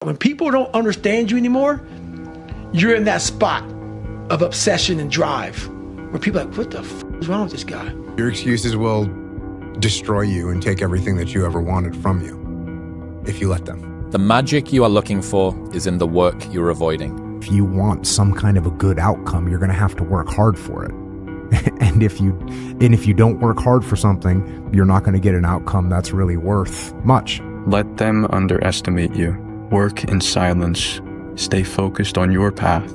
When people don't understand you anymore, you're in that spot of obsession and drive where people are like, what the f is wrong with this guy? Your excuses will destroy you and take everything that you ever wanted from you if you let them. The magic you are looking for is in the work you're avoiding. If you want some kind of a good outcome, you're going to have to work hard for it. And if you don't work hard for something, you're not going to get an outcome that's really worth much. Let them underestimate you. Work in silence. Stay focused on your path.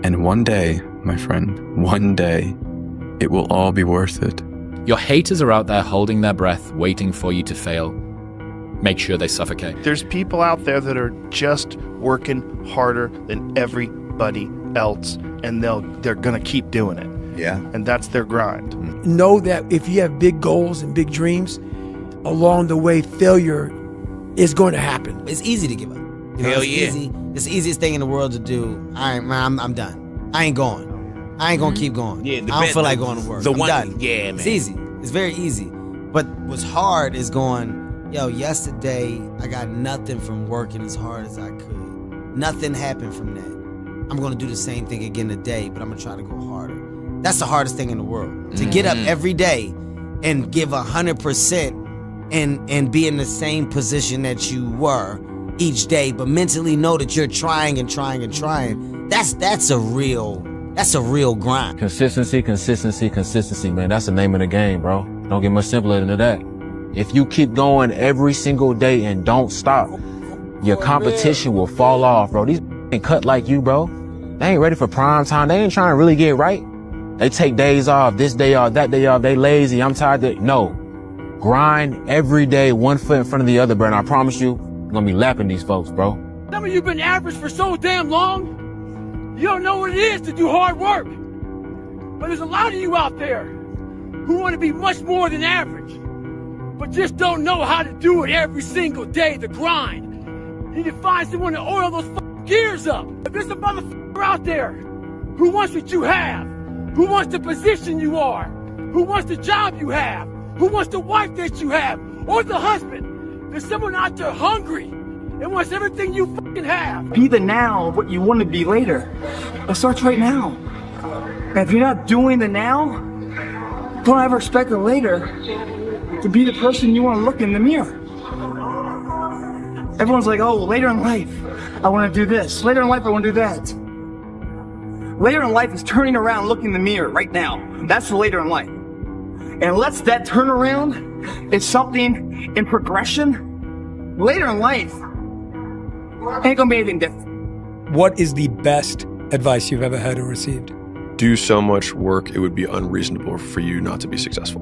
And one day, my friend, one day, it will all be worth it. Your haters are out there holding their breath, waiting for you to fail. Make sure they suffocate. There's people out there that are just working harder than everybody else, and they're gonna keep doing it. Yeah. And that's their grind. Know that if you have big goals and big dreams, along the way, failure is going to happen. It's easy to give up. Hell yeah. It's the easiest thing in the world to do. I'm done. I ain't going. I ain't gonna keep going. Yeah, I don't feel like going to work. I'm done. Yeah, man. It's easy. It's very easy. But what's hard is going, yo, yesterday I got nothing from working as hard as I could. Nothing happened from that. I'm gonna do the same thing again today, but I'm gonna try to go harder. That's the hardest thing in the world. To get up every day and give 100% and be in the same position that you were each day, but mentally know that you're trying and trying and trying. That's a real grind. Consistency, man. That's the name of the game, bro. Don't get much simpler than that. If you keep going every single day and don't stop, your competition will fall off, bro. These ain't cut like you, bro. They ain't ready for prime time. They ain't trying to really get right. They take days off, this day off, that day off. They lazy. I'm tired. No. Grind every day, one foot in front of the other, bro. And I promise you, I'm gonna be lapping these folks, bro. Some of you been average for so damn long, you don't know what it is to do hard work. But there's a lot of you out there who want to be much more than average, but just don't know how to do it every single day, the grind. You need to find someone to oil those gears up. If there's a motherfucker out there who wants what you have, who wants the position you are, who wants the job you have, who wants the wife that you have, or the husband, there's someone out there hungry and wants everything you fucking have. Be the now of what you want to be later. It starts right now. And if you're not doing the now, don't ever expect the later to be the person you want to look in the mirror. Everyone's like, oh, later in life, I want to do this. Later in life, I want to do that. Later in life is turning around, looking in the mirror right now. That's the later in life. And unless that turnaround is something in progression, later in life ain't gonna be anything different. What is the best advice you've ever had or received? Do so much work, it would be unreasonable for you not to be successful.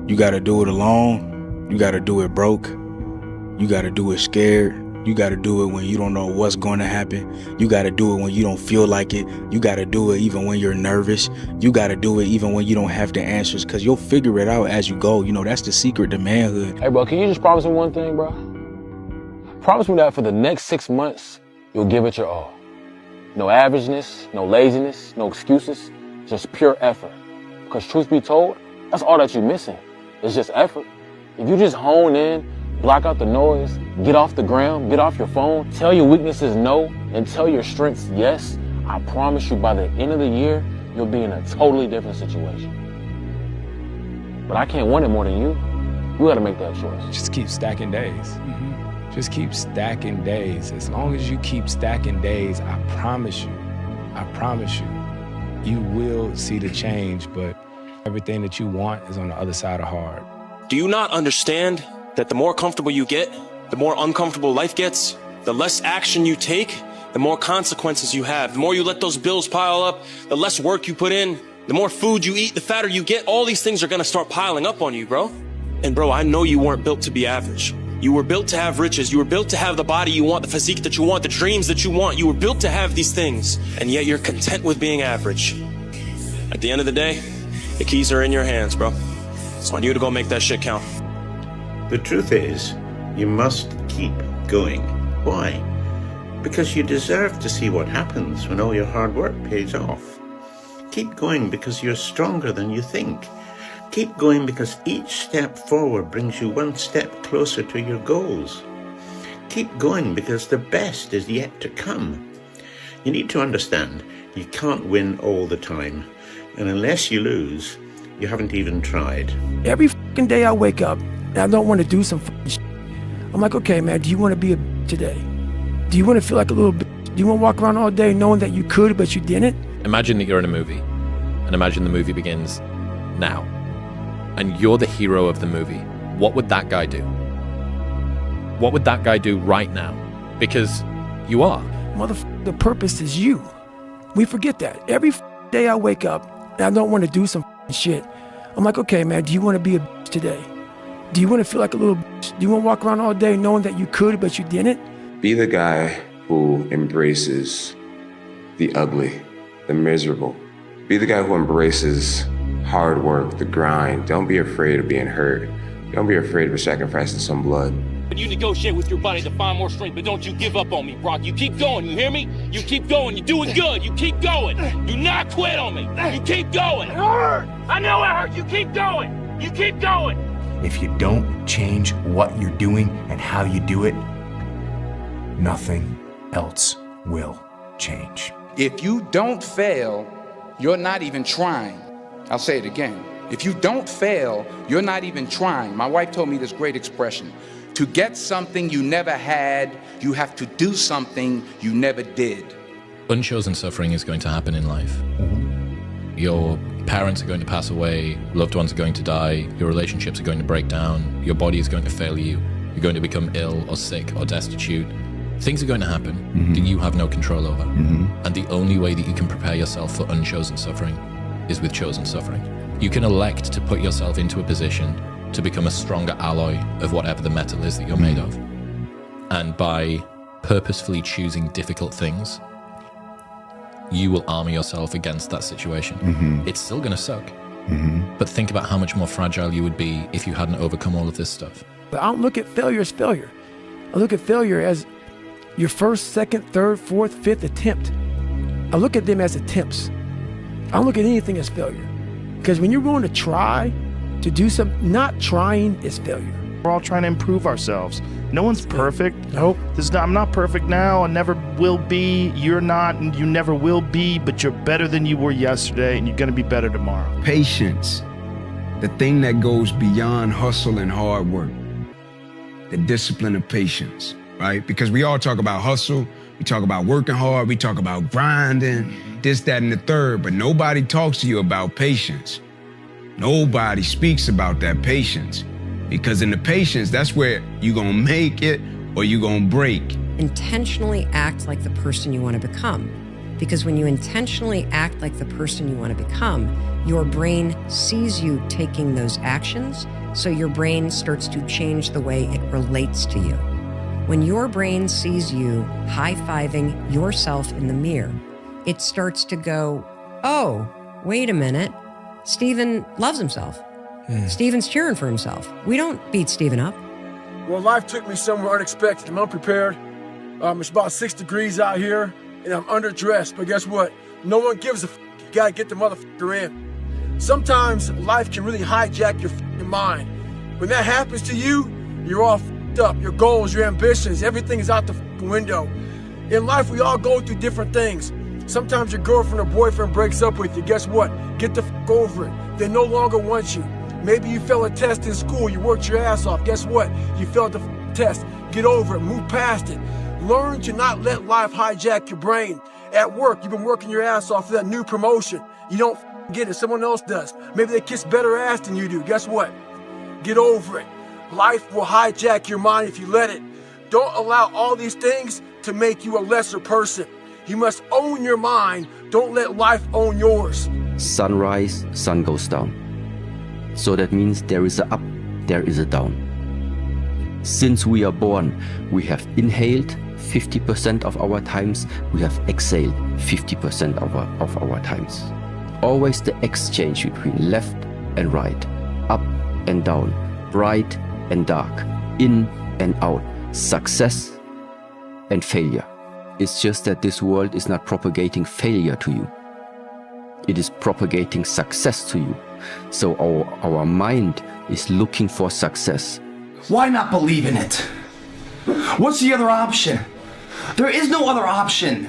You gotta do it alone. You gotta do it broke. You gotta do it scared. You gotta do it when you don't know what's going to happen. You gotta do it when you don't feel like it. You gotta do it even when you're nervous. You gotta do it even when you don't have the answers, because you'll figure it out as you go. You know, that's the secret to manhood. Hey, bro, can you just promise me one thing, bro? Promise me that for the next 6 months, you'll give it your all. No averageness, no laziness, no excuses, just pure effort. Because truth be told, that's all that you're missing. It's just effort. If you just hone in, block out the noise, get off the ground, get off your phone, tell your weaknesses no, and tell your strengths yes, I promise you by the end of the year, you'll be in a totally different situation. But I can't want it more than you. You gotta make that choice. Just keep stacking days. Just keep stacking days. As long as you keep stacking days, I promise you, you will see the change, but everything that you want is on the other side of hard. Do you not understand that the more comfortable you get, the more uncomfortable life gets? The less action you take, the more consequences you have. The more you let those bills pile up, the less work you put in, the more food you eat, the fatter you get. All these things are gonna start piling up on you, bro. And bro, I know you weren't built to be average. You were built to have riches. You were built to have the body you want, the physique that you want, the dreams that you want. You were built to have these things, and yet you're content with being average. At the end of the day, the keys are in your hands, bro. It's on you to go make that shit count. The truth is, you must keep going. Why? Because you deserve to see what happens when all your hard work pays off. Keep going because you're stronger than you think. Keep going because each step forward brings you one step closer to your goals. keep going because the best is yet to come. You need to understand, you can't win all the time. And unless you lose, you haven't even tried. Every fucking day I wake up and I don't want to do some fucking shit. I'm like, okay, man, do you want to be a bitch today? Do you want to feel like a little bitch? Do you want to walk around all day knowing that you could, but you didn't? Imagine that you're in a movie, and imagine the movie begins now, and you're the hero of the movie. What would that guy do? What would that guy do right now? Because you are. Motherfucker, the purpose is you. We forget that. Every day I wake up and I don't want to do some shit. I'm like, okay, man, do you want to be a bitch today? Do you want to feel like a little bitch? Do you want to walk around all day knowing that you could, but you didn't? Be the guy who embraces the ugly, the miserable. Be the guy who embraces hard work, the grind. Don't be afraid of being hurt. Don't be afraid of sacrificing some blood. You negotiate with your body to find more strength, but don't you give up on me, Brock. You keep going, you hear me? You keep going, you're doing good, you keep going. Do not quit on me, you keep going. It hurt! I know it hurt, you keep going, you keep going. If you don't change what you're doing and how you do it, nothing else will change. If you don't fail, you're not even trying. I'll say it again. If you don't fail, you're not even trying. My wife told me this great expression. To get something you never had, you have to do something you never did. Unchosen suffering is going to happen in life. Your parents are going to pass away, loved ones are going to die, your relationships are going to break down, your body is going to fail you, you're going to become ill or sick or destitute. Things are going to happen that you have no control over. And the only way that you can prepare yourself for unchosen suffering is with chosen suffering. You can elect to put yourself into a position to become a stronger alloy of whatever the metal is that you're made of. And by purposefully choosing difficult things, you will armor yourself against that situation. It's still going to suck. But think about how much more fragile you would be if you hadn't overcome all of this stuff. But I don't look at failure as failure. I look at failure as your first, second, third, fourth, fifth attempt. I look at them as attempts. I don't look at anything as failure. Because when you're willing to try to do something, not trying is failure. We're all trying to improve ourselves. No one's perfect. Nope. I'm not perfect now. I never will be. You're not, and you never will be, but you're better than you were yesterday, and you're going to be better tomorrow. Patience, the thing that goes beyond hustle and hard work. The discipline of patience, right? Because we all talk about hustle, we talk about working hard, we talk about grinding, this, that, and the third, but nobody talks to you about patience. Nobody speaks about that patience. Because in the patience, that's where you're gonna make it or you're gonna break. Intentionally act like the person you want to become. Because when you intentionally act like the person you want to become, your brain sees you taking those actions, so your brain starts to change the way it relates to you. When your brain sees you high-fiving yourself in the mirror, it starts to go, oh, wait a minute, Steven loves himself. Steven's cheering for himself. We don't beat Steven up. Well, life took me somewhere unexpected. I'm unprepared. It's about 6 degrees out here, and I'm underdressed. But guess what? No one gives a f***. You gotta get the motherfucker in. Sometimes life can really hijack your f***ing mind. When that happens to you, you're all f***ed up. Your goals, your ambitions, everything is out the f***ing window. In life, we all go through different things. Sometimes your girlfriend or boyfriend breaks up with you. Guess what? Get the f*** over it. They no longer want you. Maybe you failed a test in school, you worked your ass off. Guess what? You failed the test. Get over it, move past it. Learn to not let life hijack your brain. At work, you've been working your ass off for that new promotion. You don't get it, someone else does. Maybe they kiss better ass than you do. Guess what? Get over it. Life will hijack your mind if you let it. Don't allow all these things to make you a lesser person. You must own your mind. Don't let life own yours. Sunrise, sun goes down. So that means there is a up, there is a down. Since we are born, we have inhaled 50% of our times, we have exhaled 50% of our times. Always the exchange between left and right, up and down, bright and dark, in and out, success and failure. It's just that this world is not propagating failure to you. It is propagating success to you. So our mind is looking for success. Why not believe in it? What's the other option? There is no other option.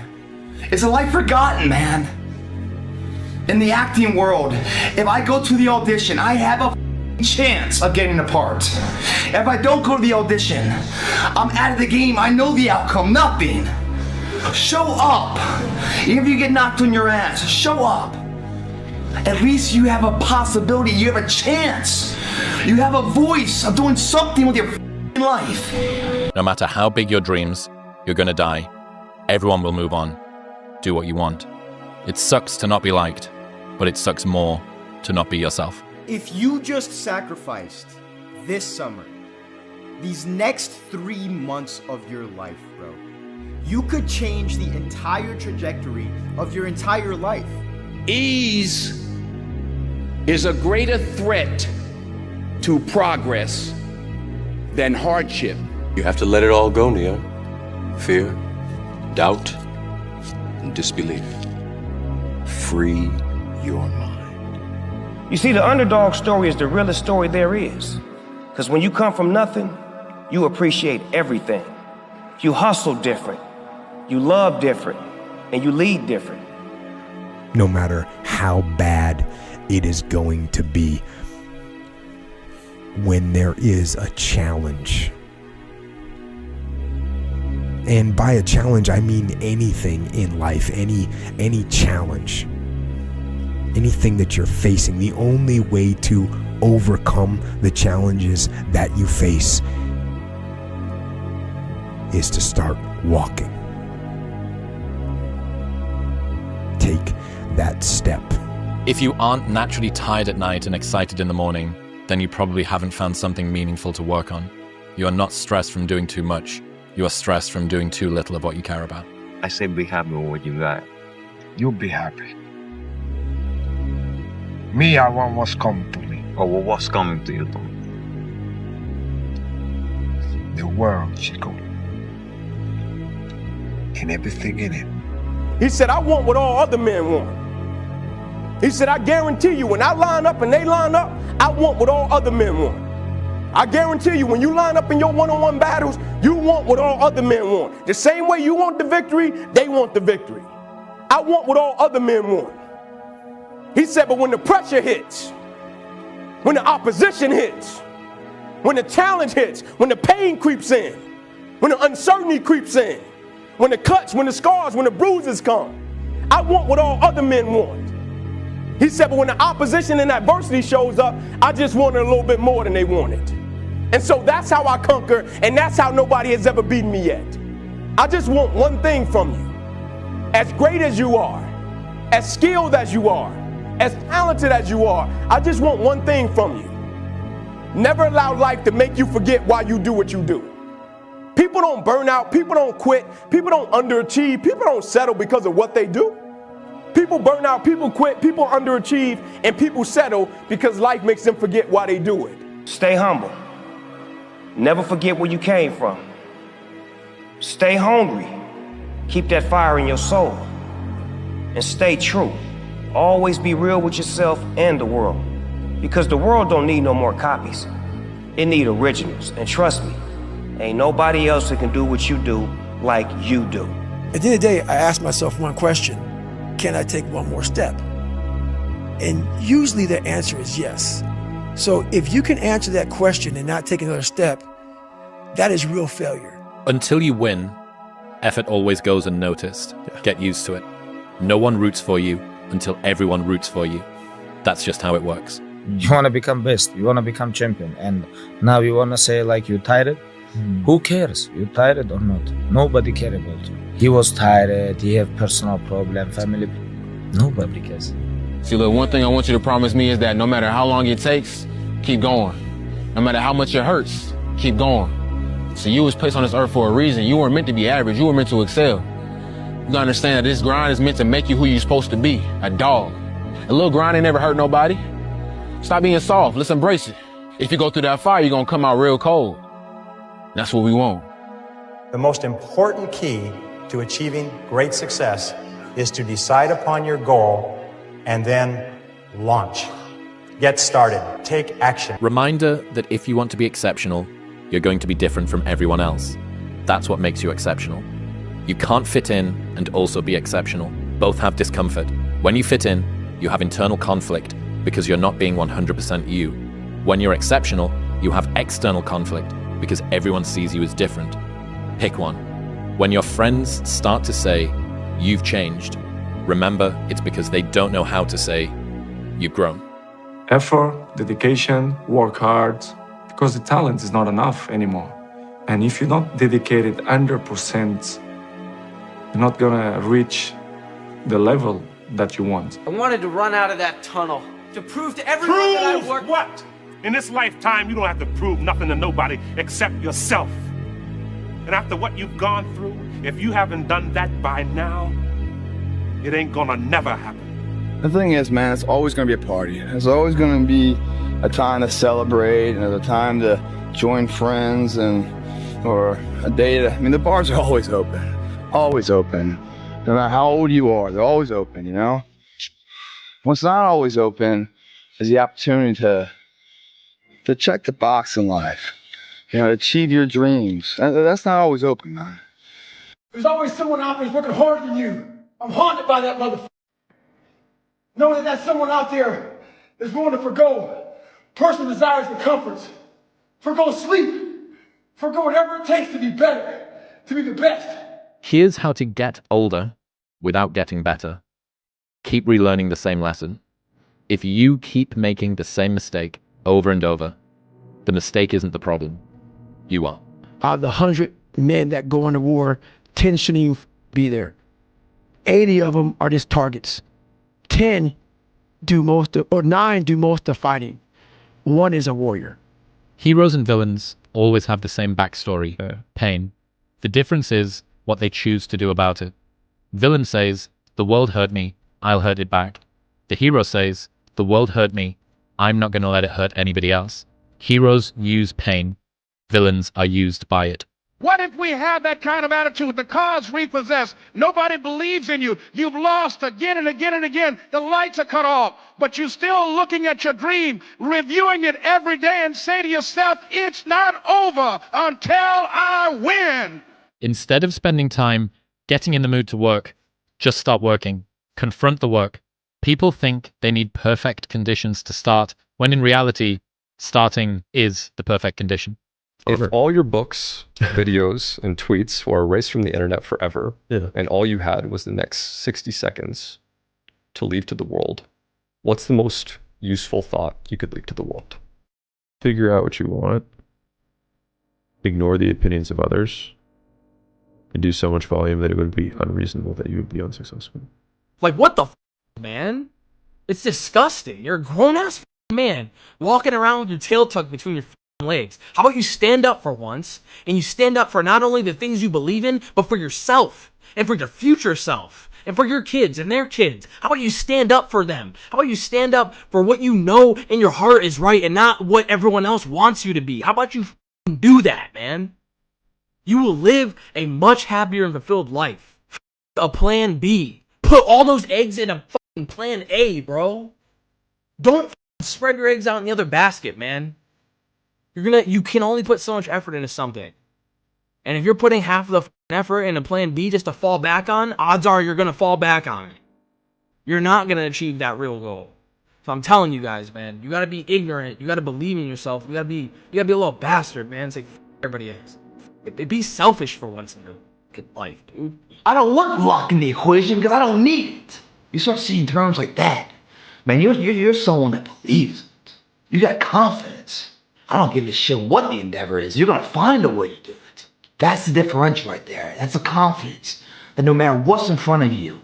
It's a life forgotten, man. In the acting world, if I go to the audition, I have a chance of getting a part. If I don't go to the audition, I'm out of the game. I know the outcome, nothing. Show up. Even if you get knocked on your ass, show up. At least you have a possibility, you have a chance. You have a voice of doing something with your life. No matter how big your dreams, you're gonna die. Everyone will move on. Do what you want. It sucks to not be liked, but it sucks more to not be yourself. If you just sacrificed this summer, these next 3 months of your life, bro, you could change the entire trajectory of your entire life. Ease is a greater threat to progress than hardship. You have to let it all go, Neo. Fear, doubt, and disbelief. Free your mind. You see, the underdog story is the realest story there is. Because when you come from nothing, you appreciate everything. You hustle different, you love different, and you lead different. No matter how bad it is going to be, when there is a challenge, and by a challenge I mean anything in life, any challenge, anything that you're facing, the only way to overcome the challenges that you face is to start walking. Take that step. If you aren't naturally tired at night and excited in the morning, then you probably haven't found something meaningful to work on. You are not stressed from doing too much. You are stressed from doing too little of what you care about. I say be happy with what you got. You'll be happy. Me, I want what's coming to me. Oh, well, what's coming to you, Tom? The world, Chico. And everything in it. He said, I want what all other men want. He said, I guarantee you, when I line up and they line up, I want what all other men want. I guarantee you, when you line up in your one-on-one battles, you want what all other men want. The same way you want the victory, they want the victory. I want what all other men want. He said, but when the pressure hits, when the opposition hits, when the challenge hits, when the pain creeps in, when the uncertainty creeps in, when the cuts, when the scars, when the bruises come, I want what all other men want. He said, but when the opposition and adversity shows up, I just want it a little bit more than they wanted. And so that's how I conquer, and that's how nobody has ever beaten me yet. I just want one thing from you. As great as you are, as skilled as you are, as talented as you are, I just want one thing from you. Never allow life to make you forget why you do what you do. People don't burn out, people don't quit, people don't underachieve, people don't settle because of what they do. People burn out, people quit, people underachieve, and people settle because life makes them forget why they do it. Stay humble. Never forget where you came from. Stay hungry. Keep that fire in your soul. And stay true. Always be real with yourself and the world. Because the world don't need no more copies. It need originals. And trust me, ain't nobody else that can do what you do like you do. At the end of the day, I ask myself one question. Can I take one more step? And usually the answer is yes. So if you can answer that question and not take another step, that is real failure. Until you win, effort always goes unnoticed. Get used to it. No one roots for you until everyone roots for you. That's just how it works. You want to become best. You want to become champion. And now you want to say like you tired? Who cares? You tired or not? Nobody cares about you. He was tired. He have personal problem, family. Nobody cares. See, look, one thing I want you to promise me is that no matter how long it takes, keep going. No matter how much it hurts, keep going. So you was placed on this earth for a reason. You weren't meant to be average. You were meant to excel. You gotta understand that this grind is meant to make you who you're supposed to be, a dog. A little grind ain't never hurt nobody. Stop being soft. Let's embrace it. If you go through that fire, you're gonna come out real cold. That's what we want. The most important key to achieving great success is to decide upon your goal and then launch. Get started. Take action. Reminder that if you want to be exceptional, you're going to be different from everyone else. That's what makes you exceptional. You can't fit in and also be exceptional. Both have discomfort. When you fit in, you have internal conflict because you're not being 100% you. When you're exceptional, you have external conflict because everyone sees you as different. Pick one. When your friends start to say, you've changed, remember it's because they don't know how to say, you've grown. Effort, dedication, work hard, because the talent is not enough anymore. And if you're not dedicated 100%, you're not gonna reach the level that you want. I wanted to run out of that tunnel to prove to everyone that I worked. What? In this lifetime, you don't have to prove nothing to nobody except yourself. And after what you've gone through, if you haven't done that by now, it ain't gonna never happen. The thing is, man, it's always gonna be a party. It's always gonna be a time to celebrate and a time to join friends or a day to, I mean, the bars are always open. Always open. No matter how old you are, they're always open, you know? What's not always open is the opportunity to check the box in life. You know, achieve your dreams. That's not always open, man. There's always someone out there who's working harder than you. I'm haunted by that motherfucker. Knowing that there's someone out there that's willing to forgo personal desires and comforts, forgo sleep, forgo whatever it takes to be better, to be the best. Here's how to get older without getting better. Keep relearning the same lesson. If you keep making the same mistake over and over, the mistake isn't the problem. You are. Out of the 100 men that go into war, 10 shouldn't even be there. 80 of them are just targets. 10 do most of, or 9 do most of fighting. 1 is a warrior. Heroes and villains always have the same backstory, pain. The difference is what they choose to do about it. Villain says, the world hurt me, I'll hurt it back. The hero says, the world hurt me, I'm not going to let it hurt anybody else. Heroes use pain. Villains are used by it. What if we have that kind of attitude? The car's repossessed. Nobody believes in you. You've lost again and again and again. The lights are cut off. But you're still looking at your dream, reviewing it every day and say to yourself, it's not over until I win. Instead of spending time getting in the mood to work, just start working. Confront the work. People think they need perfect conditions to start, when in reality, starting is the perfect condition. If all your books, videos, and tweets were erased from the internet forever, and all you had was the next 60 seconds to leave to the world, what's the most useful thought you could leave to the world? Figure out what you want. Ignore the opinions of others. And do so much volume that it would be unreasonable that you would be unsuccessful. Like, what the man? It's disgusting. You're a grown-ass man walking around with your tail tucked between your legs. How about you stand up for once, and you stand up for not only the things you believe in, but for yourself, and for your future self, and for your kids and their kids. How about you stand up for them? How about you stand up for what you know in your heart is right and not what everyone else wants you to be? How about you do that, man? You will live a much happier and fulfilled life. A plan B. Put all those eggs in a fucking plan A, bro. Don't spread your eggs out in the other basket, man. You can only put so much effort into something. And if you're putting half of the effort into plan B just to fall back on, odds are you're gonna fall back on it. You're not gonna achieve that real goal. So I'm telling you guys, man, you gotta be ignorant, you gotta believe in yourself, you gotta be a little bastard, man. It's like everybody is. Be selfish for once in your life, dude. I don't want luck in the equation because I don't need it. You start seeing terms like that, man, you're someone that believes it. You got confidence. I don't give a shit what the endeavor is. You're gonna find a way to do it. That's the differential right there. That's the confidence. That no matter what's in front of you,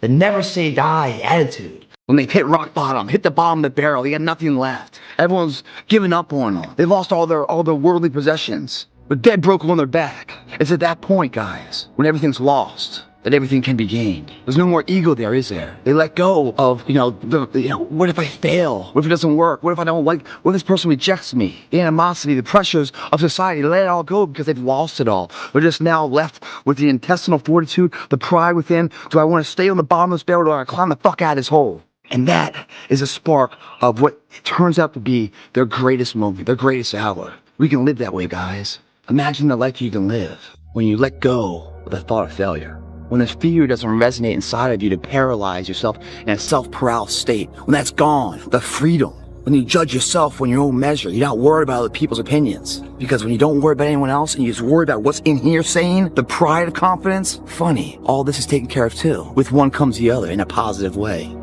the never say die attitude. When they've hit rock bottom, hit the bottom of the barrel, they got nothing left. Everyone's given up on them. They lost all their worldly possessions. They're dead broke on their back. It's at that point, guys, when everything's lost, that everything can be gained. There's no more ego there, is there? They let go of, what if I fail? What if it doesn't work? What if I don't like, what if this person rejects me? The animosity, the pressures of society, they let it all go because they've lost it all. They're just now left with the intestinal fortitude, the pride within. Do I want to stay on the bottom of this barrel or do I climb the fuck out of this hole? And that is a spark of what turns out to be their greatest moment, their greatest hour. We can live that way, guys. Imagine the life you can live. When you let go of the thought of failure. When the fear doesn't resonate inside of you to paralyze yourself in a self-paralysis state. When that's gone, the freedom. When you judge yourself on your own measure, you're not worried about other people's opinions. Because when you don't worry about anyone else and you just worry about what's in here saying, the pride of confidence, funny, all this is taken care of too. With one comes the other in a positive way.